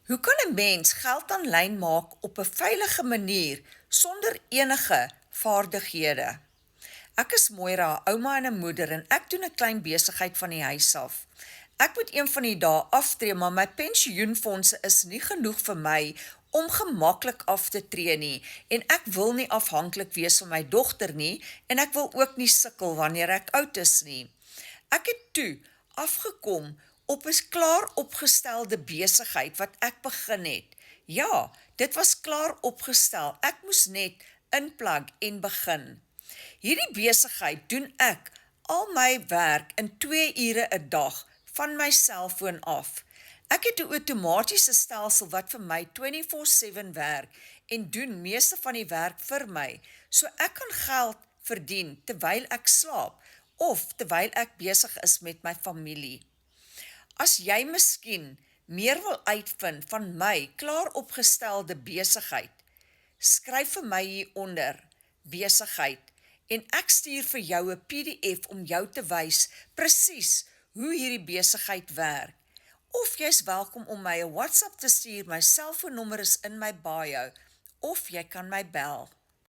Hoe kan 'n mens geld aanlyn maak op 'n veilige manier sonder enige vaardighede? Ek is Moira, 'n ouma en 'n moeder en ek doen 'n klein besigheid van die huis af. Ek moet een van die dae aftree, maar my pensioenfondse is nie genoeg vir my om gemaklik af te tree nie en ek wil nie afhanklik wees van my dogter nie en ek wil ook nie sukkel wanneer ek oud is nie. Ek het toe afgekom op 'n klaar opgestelde besigheid wat ek begin het. Ja, dit was klaar opgestel. Ek moes net inplug en begin. Hierdie besigheid doen ek al my werk in 2 ure 'n dag van my selfoon af. Ek het 'n outomatiese stelsel wat vir my 24/7 werk en doen meeste van die werk vir my, so ek kan geld verdien terwyl ek slaap of terwyl ek besig is met my familie. As jy miskien meer wil uitvind van my klaar opgestelde besigheid, skryf vir my hieronder besigheid en ek stuur vir jou 'n PDF om jou te wys presies hoe hierdie besigheid werk. Of jy's welkom om my 'n WhatsApp te stuur, my selfoonnommer is in my bio, of jy kan my bel.